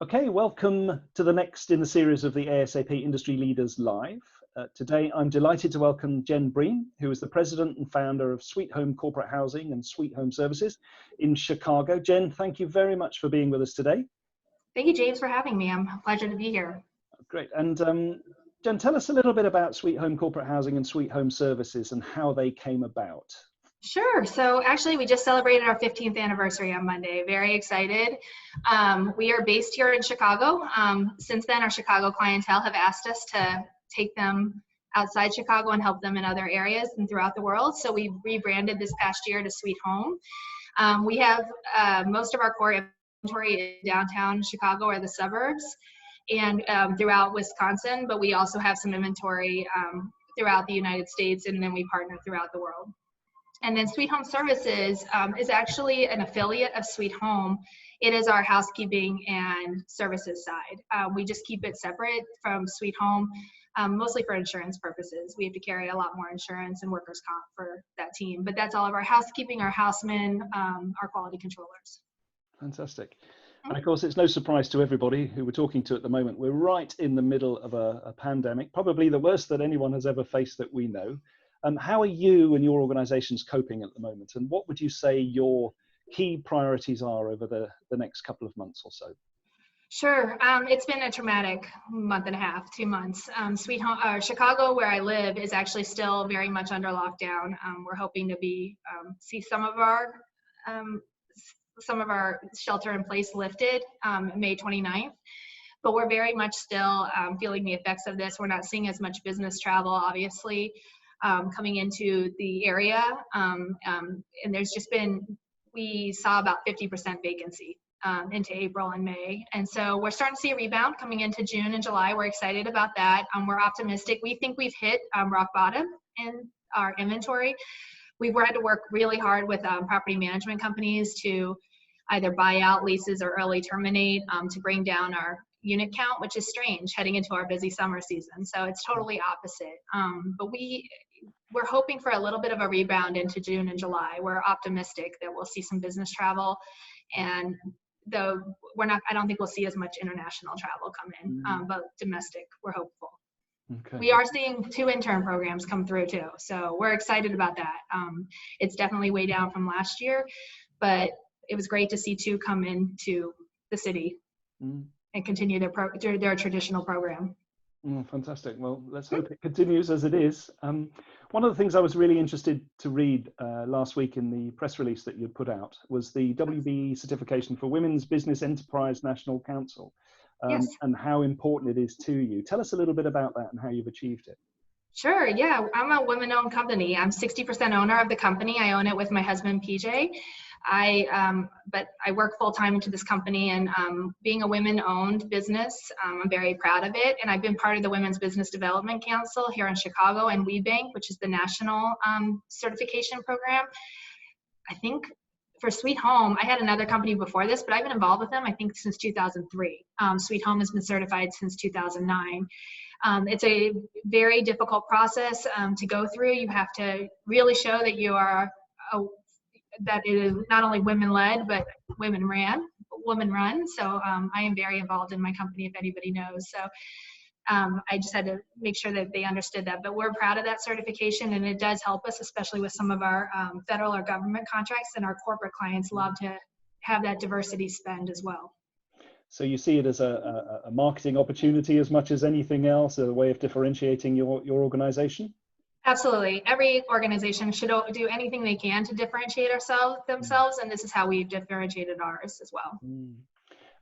Okay, welcome to the next in the series of the ASAP Industry Leaders Live. Today, I'm delighted to welcome Jen Breen, who is the president and founder of Sweet Home Corporate Housing and Sweet Home Services in Chicago. Jen, thank you very much for being with us today. Thank you, James, for having me. I'm a pleasure to be here. Great. And Jen, tell us a little bit about Sweet Home Corporate Housing and Sweet Home Services and how they came about. Sure. So actually, we just celebrated our 15th anniversary on Monday. Very excited. We are based here in Chicago. Since then, our Chicago clientele have asked us to take them outside Chicago and help them in other areas and throughout the world. So we rebranded this past year to Sweet Home. We have most of our core inventory in downtown Chicago or the suburbs and throughout Wisconsin, but we also have some inventory throughout the United States, and then we partner throughout the world. And then Sweet Home Services is actually an affiliate of Sweet Home. It is our housekeeping and services side. We just keep it separate from Sweet Home, mostly for insurance purposes. We have to carry a lot more insurance and workers' comp for that team. But that's all of our housekeeping, our housemen, our quality controllers. Fantastic. And of course, it's no surprise to everybody who we're talking to at the moment. We're right in the middle of a pandemic, probably the worst that anyone has ever faced that we know. How are you and your organizations coping at the moment? And what would you say your key priorities are over the next couple of months or so? Sure. It's been a traumatic month and a half, 2 months. Sweet Home, Chicago, where I live, is actually still very much under lockdown. We're hoping to see some of our shelter in place lifted May 29th. But we're very much still feeling the effects of this. We're not seeing as much business travel, obviously. Coming into the area, and we saw about 50% vacancy into April and May, and so we're starting to see a rebound coming into June and July. We're excited about that. We're optimistic. We think we've hit rock bottom in our inventory. We've had to work really hard with property management companies to either buy out leases or early terminate to bring down our unit count, which is strange heading into our busy summer season. So it's totally opposite. But we're hoping for a little bit of a rebound into June and July. We're optimistic that we'll see some business travel, and though I don't think we'll see as much international travel come in, but domestic, we're hopeful. Okay. We are seeing 2 intern programs come through too, so we're excited about that. It's definitely way down from last year, but it was great to see 2 come into the city and continue their traditional program. Fantastic. Well, let's hope it continues as it is. One of the things I was really interested to read last week in the press release that you put out was the WBE certification for Women's Business Enterprise National Council, yes. And how important it is to you. Tell us a little bit about that and how you've achieved it. Sure. Yeah, I'm a women-owned company. I'm 60% owner of the company. I own it with my husband, PJ. But I work full-time into this company, and being a women-owned business, I'm very proud of it. And I've been part of the Women's Business Development Council here in Chicago and WeBank, which is the national certification program. I think for Sweet Home, I had another company before this, but I've been involved with them, I think, since 2003. Sweet Home has been certified since 2009. It's a very difficult process to go through. You have to really show that you are that it is not only women-led, but women-run. So I am very involved in my company, if anybody knows. So I just had to make sure that they understood that. But we're proud of that certification, and it does help us, especially with some of our federal or government contracts, and our corporate clients love to have that diversity spend as well. So you see it as a marketing opportunity as much as anything else, a way of differentiating your organization? Absolutely. Every organization should do anything they can to differentiate themselves, and this is how we've differentiated ours as well.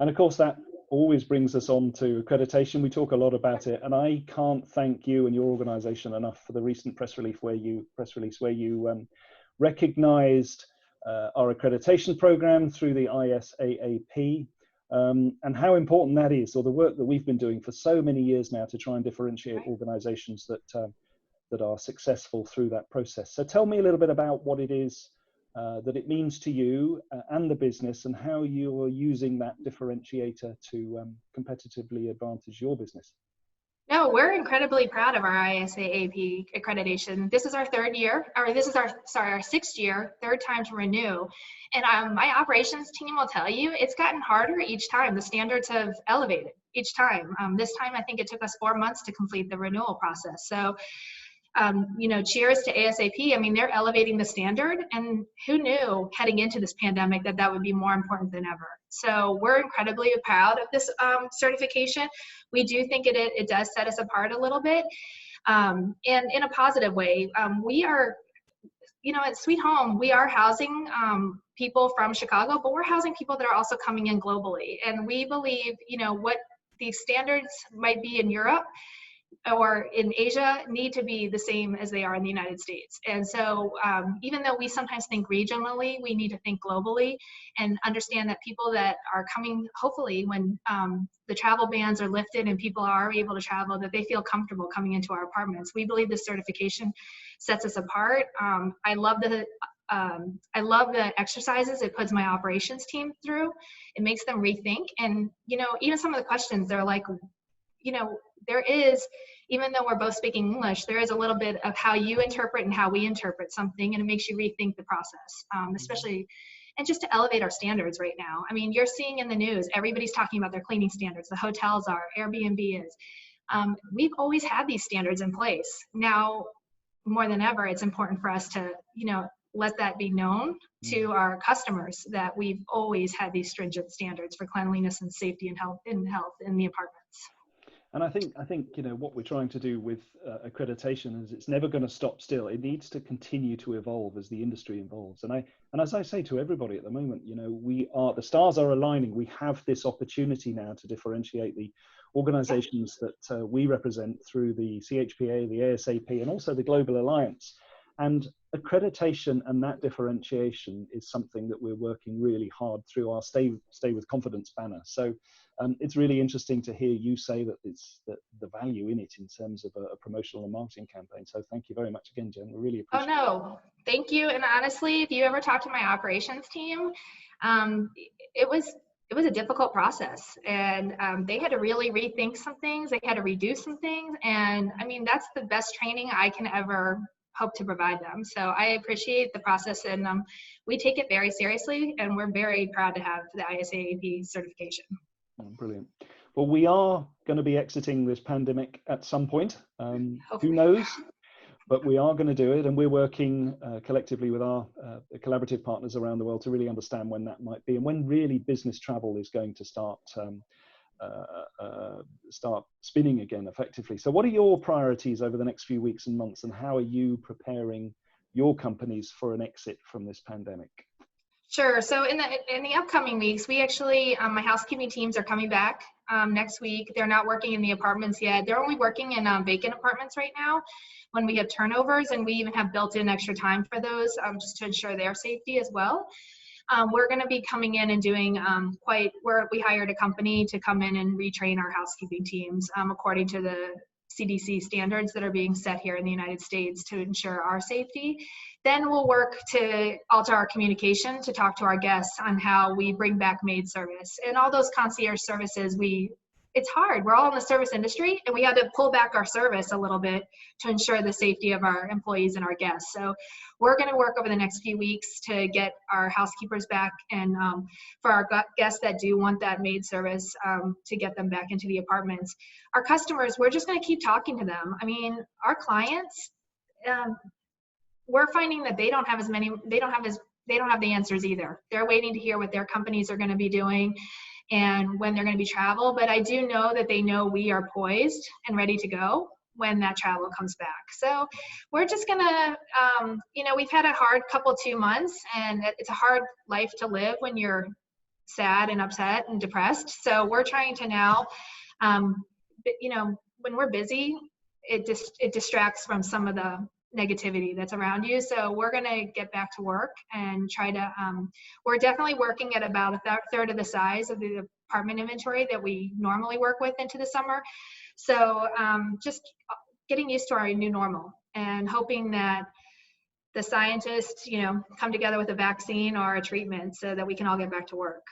And of course, that always brings us on to accreditation. We talk a lot about it, and I can't thank you and your organization enough for the recent press release where you recognized our accreditation program through the ISAAP, and how important that is, or the work that we've been doing for so many years now to try and differentiate organizations that are successful through that process. So tell me a little bit about what it is that it means to you and the business, and how you are using that differentiator to competitively advantage your business. No, we're incredibly proud of our ISAAP accreditation. This is our third year, or this is our sixth year, third time to renew. And my operations team will tell you it's gotten harder each time. The standards have elevated each time. This time, I think it took us 4 months to complete the renewal process. So cheers to ASAP. I mean, they're elevating the standard, and who knew heading into this pandemic that that would be more important than ever. So we're incredibly proud of this certification. We do think it does set us apart a little bit, and in a positive way. We are, at Sweet Home, we are housing people from Chicago, but we're housing people that are also coming in globally. And we believe, what these standards might be in Europe or in Asia need to be the same as they are in the United States. And so even though we sometimes think regionally, we need to think globally and understand that people that are coming, hopefully when the travel bans are lifted and people are able to travel, that they feel comfortable coming into our apartments. We believe this certification sets us apart. I love the exercises it puts my operations team through. It makes them rethink. And, even some of the questions, they're like, there is, even though we're both speaking English, there is a little bit of how you interpret and how we interpret something, and it makes you rethink the process, especially, and just to elevate our standards right now. I mean, you're seeing in the news, everybody's talking about their cleaning standards. The hotels are, Airbnb is. We've always had these standards in place. Now, more than ever, it's important for us to, let that be known to our customers that we've always had these stringent standards for cleanliness and safety and health in the apartments. And I think what we're trying to do with accreditation is it's never going to stop still. It needs to continue to evolve as the industry evolves. And as I say to everybody at the moment, the stars are aligning. We have this opportunity now to differentiate the organizations that we represent through the CHPA, the ASAP, and also the Global Alliance. And accreditation and that differentiation is something that we're working really hard through our Stay with Confidence banner. So it's really interesting to hear you say that it's the value in it in terms of a promotional and marketing campaign. So thank you very much again, Jen. We really appreciate it. Oh, no, thank you. And honestly, if you ever talk to my operations team, it was a difficult process, and they had to really rethink some things. They had to reduce some things. And I mean, that's the best training I can ever hope to provide them. So I appreciate the process, and we take it very seriously, and we're very proud to have the ISAAP certification. Brilliant. Well, we are going to be exiting this pandemic at some point. Who knows? But we are going to do it, and we're working collectively with our collaborative partners around the world to really understand when that might be and when really business travel is going to start spinning again effectively. So what are your priorities over the next few weeks and months, and how are you preparing your companies for an exit from this pandemic? Sure. So in the upcoming weeks, we actually, my housekeeping teams are coming back next week. They're not working in the apartments yet. They're only working in vacant apartments right now when we have turnovers, and we even have built in extra time for those just to ensure their safety as well. We're going to be coming in and doing we hired a company to come in and retrain our housekeeping teams according to the CDC standards that are being set here in the United States to ensure our safety. Then we'll work to alter our communication to talk to our guests on how we bring back maid service and all those concierge services. It's hard. We're all in the service industry, and we had to pull back our service a little bit to ensure the safety of our employees and our guests. So we're going to work over the next few weeks to get our housekeepers back, and for our guests that do want that maid service, to get them back into the apartments. Our customers, we're just going to keep talking to them. I mean, our clients, we're finding that they don't have the answers either. They're waiting to hear what their companies are going to be doing and when they're going to be travel. But I do know that they know we are poised and ready to go when that travel comes back. So we're just going to, we've had a hard 2 months, and it's a hard life to live when you're sad and upset and depressed. So we're trying to now, when we're busy, it distracts from some of the negativity that's around you. So we're going to get back to work and try to, we're definitely working at about a third of the size of the apartment inventory that we normally work with into the summer. So just getting used to our new normal and hoping that the scientists, come together with a vaccine or a treatment so that we can all get back to work.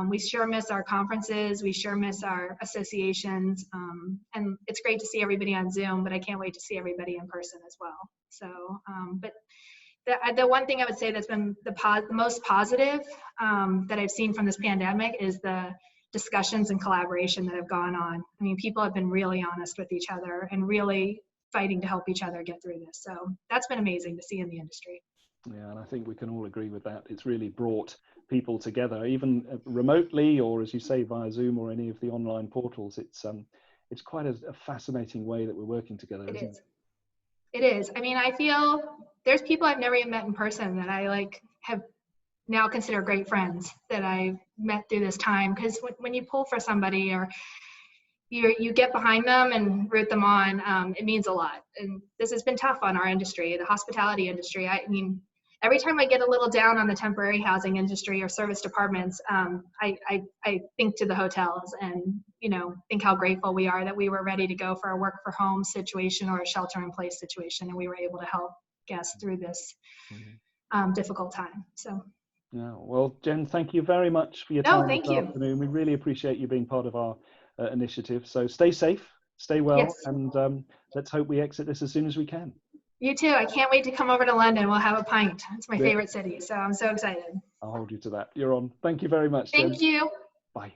We sure miss our conferences. We sure miss our associations. And it's great to see everybody on Zoom, but I can't wait to see everybody in person as well. So, but the one thing I would say that's been the most positive that I've seen from this pandemic is the discussions and collaboration that have gone on. I mean, people have been really honest with each other and really fighting to help each other get through this. So that's been amazing to see in the industry. Yeah, and I think we can all agree with that. It's really brought people together, even remotely, or as you say, via Zoom or any of the online portals. It's quite a fascinating way that we're working together, isn't it? It is. I mean, I feel there's people I've never even met in person that I have now consider great friends that I've met through this time. Because when you pull for somebody or you get behind them and root them on, it means a lot. And this has been tough on our industry, the hospitality industry. I mean, every time I get a little down on the temporary housing industry or service departments, I think to the hotels and, think how grateful we are that we were ready to go for a work for home situation or a shelter in place situation. And we were able to help guests through this difficult time. So. Yeah, well, Jen, thank you very much for your time this afternoon. We really appreciate you being part of our initiative. So stay safe, stay well, yes. And let's hope we exit this as soon as we can. You too. I can't wait to come over to London. We'll have a pint. It's my favorite city, so I'm so excited. I'll hold you to that. You're on. Thank you very much, Jen. Thank you. Bye.